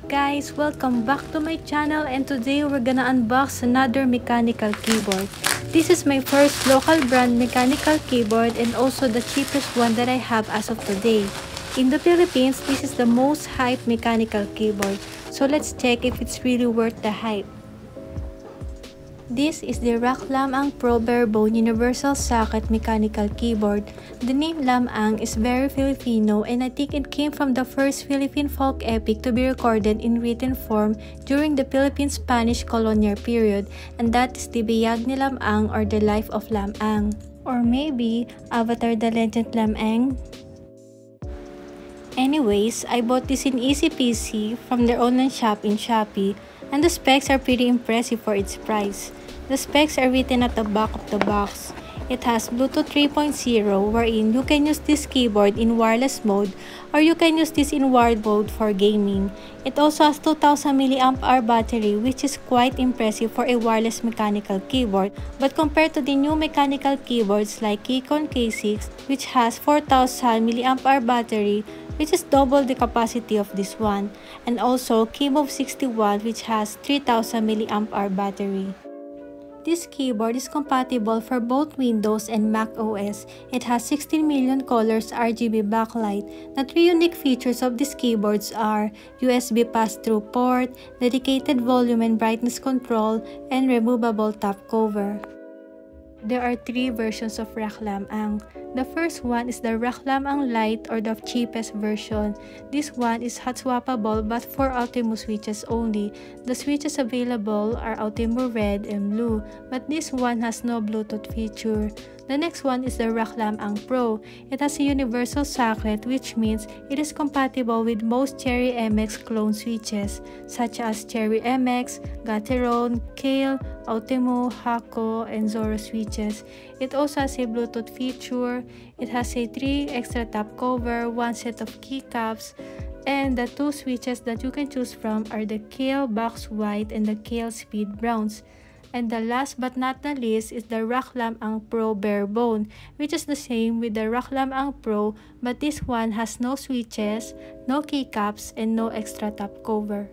guys, welcome back to my channel, and today we're gonna unbox another mechanical keyboard. This is my first local brand mechanical keyboard and also the cheapest one that I have as of today. In the Philippines, this is the most hyped mechanical keyboard, so let's check if it's really worth the hype. This is the RAKK Lam-Ang Pro Barebone Universal Socket Mechanical Keyboard. The name Lam-Ang is very Filipino, and I think it came from the first Philippine folk epic to be recorded in written form during the Philippine-Spanish colonial period, and that is the Biyag ni Lam-Ang, or the Life of Lam-Ang. Or maybe Avatar the Legend Lam-Ang? Anyways, I bought this in Easy Peasy from their online shop in Shopee, and the specs are pretty impressive for its price. The specs are written at the back of the box. It has Bluetooth 3.0, wherein you can use this keyboard in wireless mode, or you can use this in wired mode for gaming. It also has 2000 mAh battery, which is quite impressive for a wireless mechanical keyboard, but compared to the new mechanical keyboards like Keychron K6, which has 4000 mAh battery, which is double the capacity of this one, and also Keymove 61, which has 3000 mAh battery. This keyboard is compatible for both Windows and Mac OS. It has 16 million colors RGB backlight. The three unique features of these keyboards are USB pass-through port, dedicated volume and brightness control, and removable top cover. There are three versions of RAKK Lam-Ang. The first one is the RAKK Lam-Ang Lite, or the cheapest version. This one is hot swappable but for Ultimo switches only. The switches available are Ultimo Red and Blue, but this one has no Bluetooth feature. The next one is the RAKK Lam-Ang Pro. It has a universal socket, which means it is compatible with most Cherry MX clone switches, such as Cherry MX, Gateron, Kaihl, Ultimo, RAKK, and Zorro switches. It also has a Bluetooth feature. It has a 3 extra top cover, 1 set of keycaps, and the 2 switches that you can choose from are the Kaihl Box White and the Kaihl Speed Browns. And the last but not the least is the RAKK Lam-Ang Pro Barebone, which is the same with the RAKK Lam-Ang Pro, but this one has no switches, no keycaps, and no extra top cover.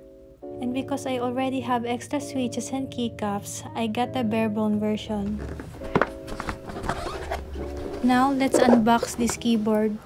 And because I already have extra switches and keycaps, I got the Barebone version. Now let's unbox this keyboard.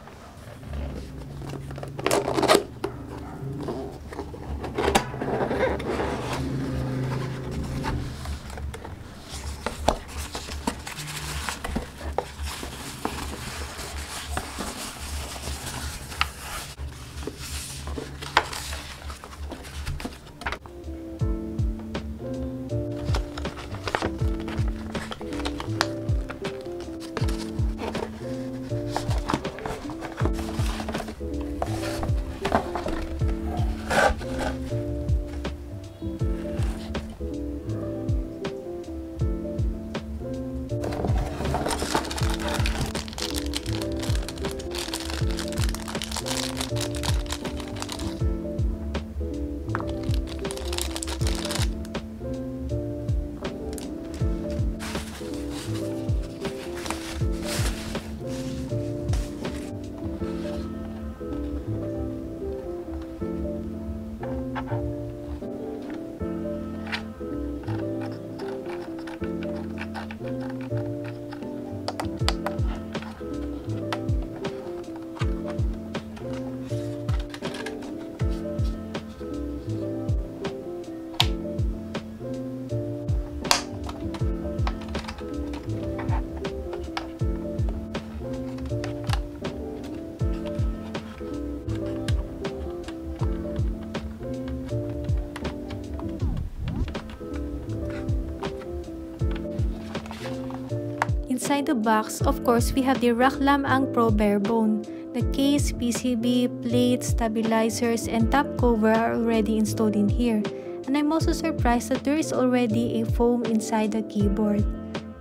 Inside the box, of course, we have the RAKK Lam-Ang Pro Barebone. The case, PCB, plates, stabilizers, and top cover are already installed in here. And I'm also surprised that there is already a foam inside the keyboard.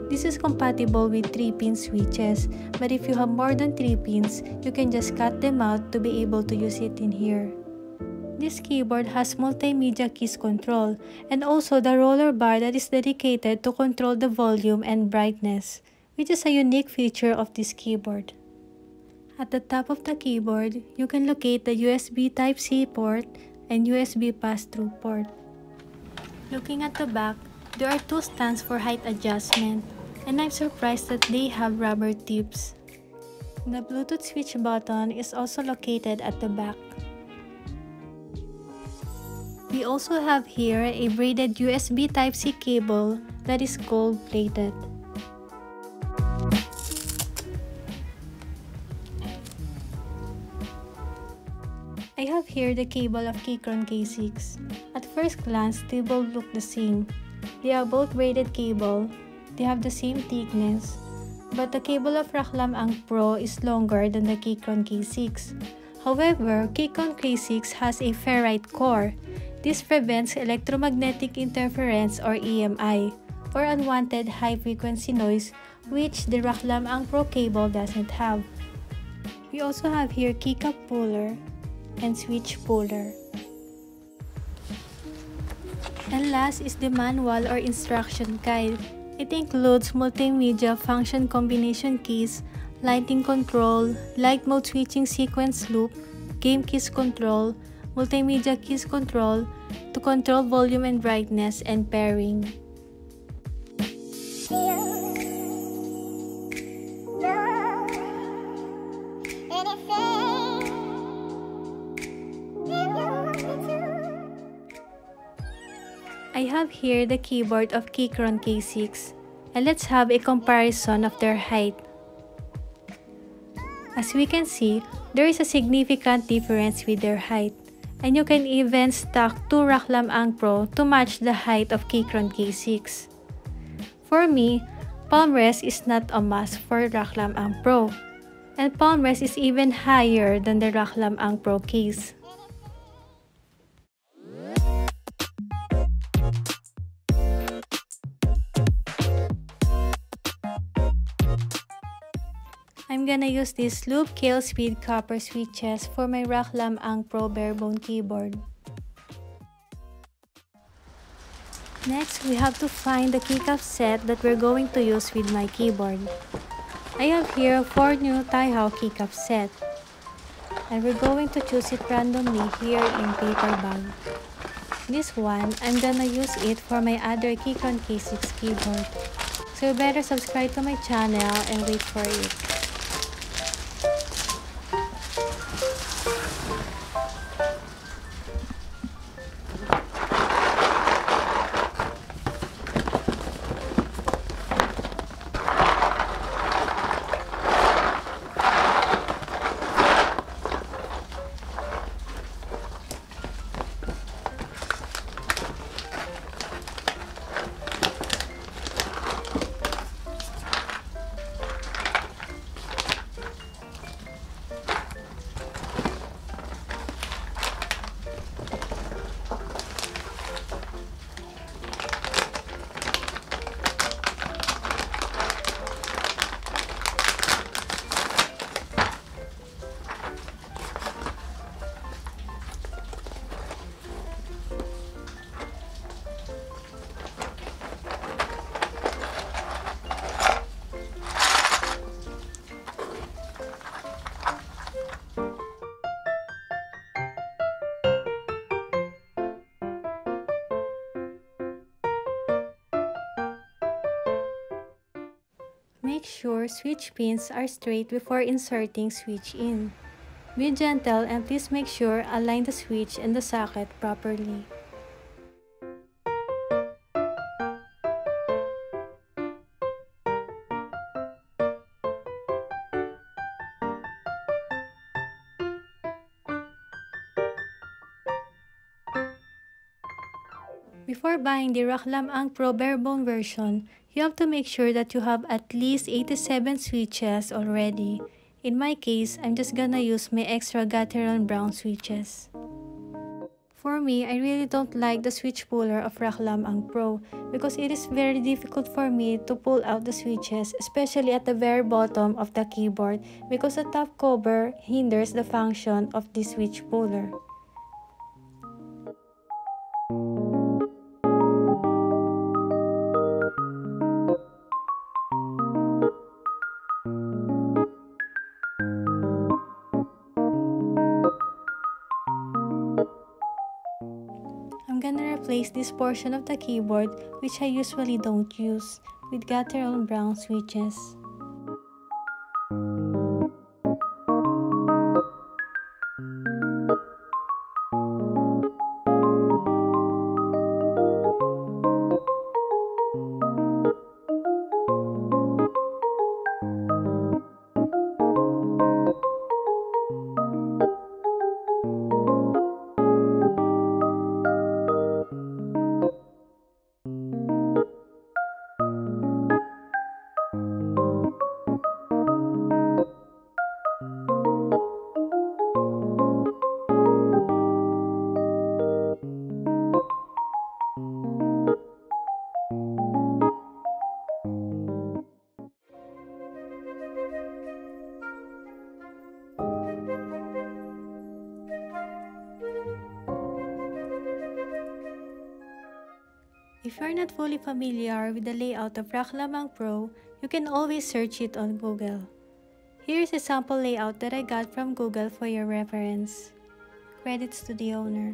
This is compatible with 3-pin switches, but if you have more than 3 pins, you can just cut them out to be able to use it in here. This keyboard has multimedia keys control, and also the roller bar that is dedicated to control the volume and brightness, which is a unique feature of this keyboard. At the top of the keyboard, you can locate the USB Type-C port, and USB pass-through port. Looking at the back, there are two stands for height adjustment, and I'm surprised that they have rubber tips. The Bluetooth switch button is also located at the back. We also have here a braided USB Type-C cable that is gold-plated. I have here the cable of Keychron K6. At first glance, they both look the same. They are both braided cable, they have the same thickness, but the cable of RAKK Lam-Ang Pro is longer than the Keychron K6. However, Keychron K6 has a ferrite core. This prevents electromagnetic interference or EMI, or unwanted high-frequency noise, which the RAKK Lam-Ang Pro cable doesn't have. We also have here keycap puller and switch puller. And last is the manual or instruction guide. It includes multimedia function combination keys, lighting control, light mode switching sequence loop, game keys control, multimedia keys control, to control volume and brightness, and pairing. I have here the keyboard of Keychron K6, and let's have a comparison of their height. As we can see, there is a significant difference with their height, and you can even stack two RAKK Lam-Ang Pro to match the height of Keychron K6. For me, palm rest is not a must for RAKK Lam-Ang Pro, and palm rest is even higher than the RAKK Lam-Ang Pro case. I'm gonna use these loop Kaihl speed copper switches for my RAKK Lam-Ang Pro Barebone keyboard. Next, we have to find the keycap set that we're going to use with my keyboard. I have here 4 new Tai-hao keycap set, and we're going to choose it randomly here in paper bag. This one, I'm gonna use it for my other Keychron K6 keyboard. So you better subscribe to my channel and wait for it. Make sure switch pins are straight before inserting switch in. Be gentle and please make sure align the switch and the socket properly. Before buying the RAKK Lam-Ang Pro Barebone version, you have to make sure that you have at least 87 switches already. In my case, I'm just gonna use my extra Gateron brown switches. For me, I really don't like the switch puller of RAKK Lam-Ang Pro because it is very difficult for me to pull out the switches, especially at the very bottom of the keyboard because the top cover hinders the function of the switch puller. I'm gonna replace this portion of the keyboard, which I usually don't use, with guttural brown switches. If you're not fully familiar with the layout of RAKK Lam-Ang Pro, you can always search it on Google. Here's a sample layout that I got from Google for your reference. Credits to the owner.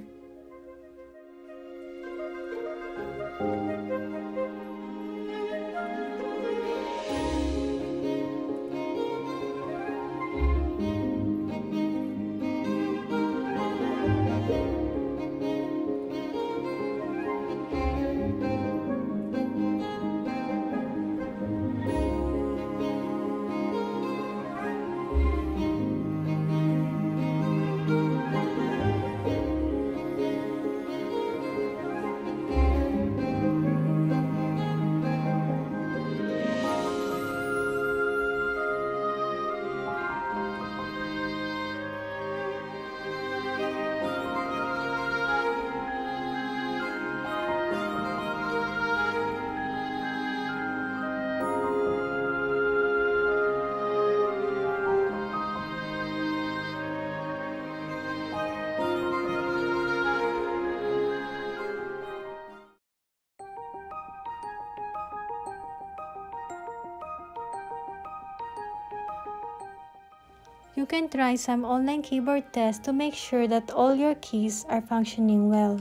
You can try some online keyboard tests to make sure that all your keys are functioning well.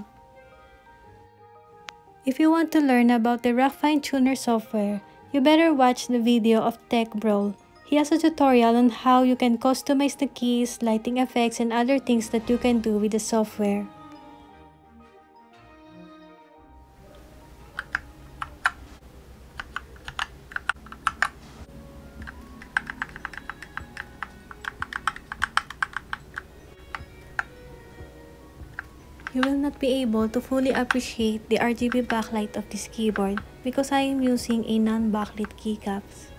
If you want to learn about the RAKK Fine Tuner software, you better watch the video of Tech Brawl. He has a tutorial on how you can customize the keys, lighting effects, and other things that you can do with the software. You will not be able to fully appreciate the RGB backlight of this keyboard because I am using a non-backlit keycaps.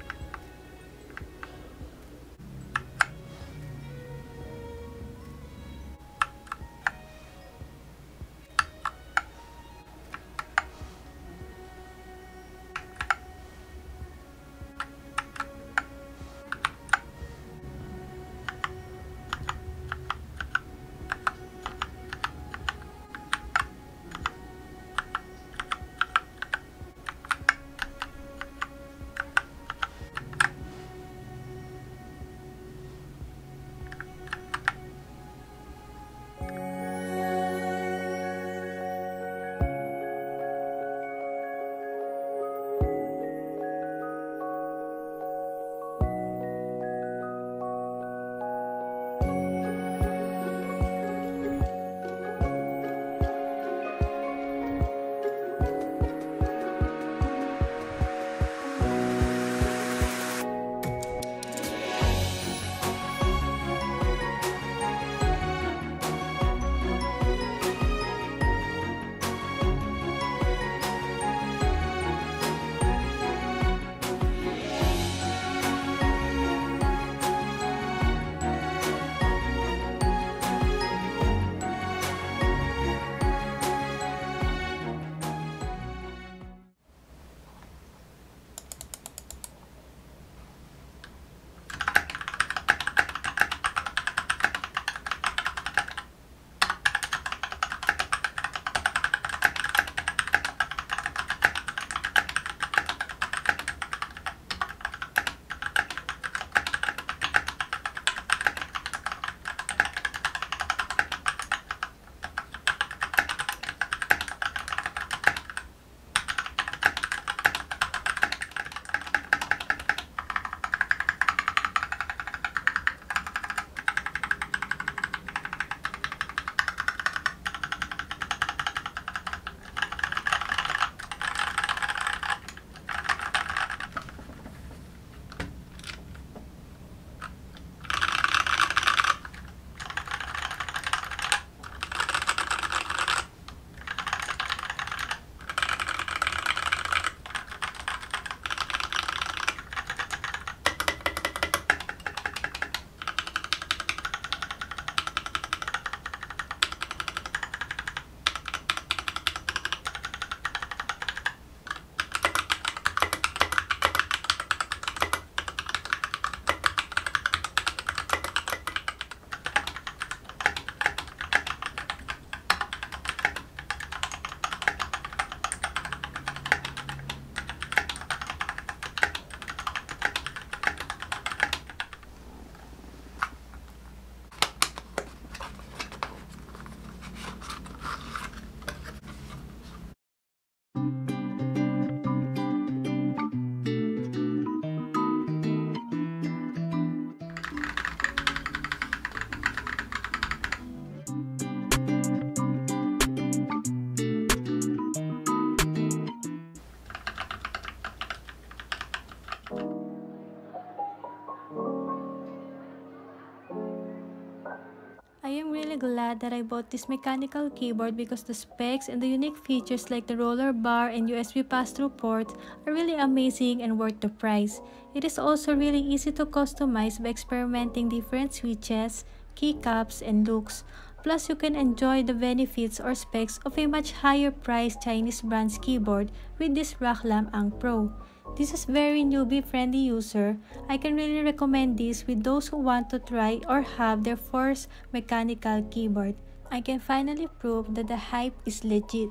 glad that I bought this mechanical keyboard because the specs and the unique features like the roller bar and USB pass-through port are really amazing and worth the price. It is also really easy to customize by experimenting different switches, keycaps, and looks. Plus, you can enjoy the benefits or specs of a much higher priced Chinese brand's keyboard with this RAKK Lam-Ang Pro. This is very newbie-friendly user. I can really recommend this with those who want to try or have their first mechanical keyboard. I can finally prove that the hype is legit.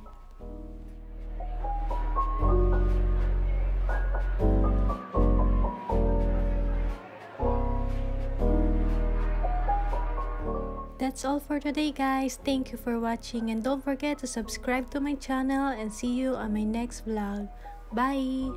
That's all for today, guys. Thank you for watching and don't forget to subscribe to my channel and see you on my next vlog. Bye!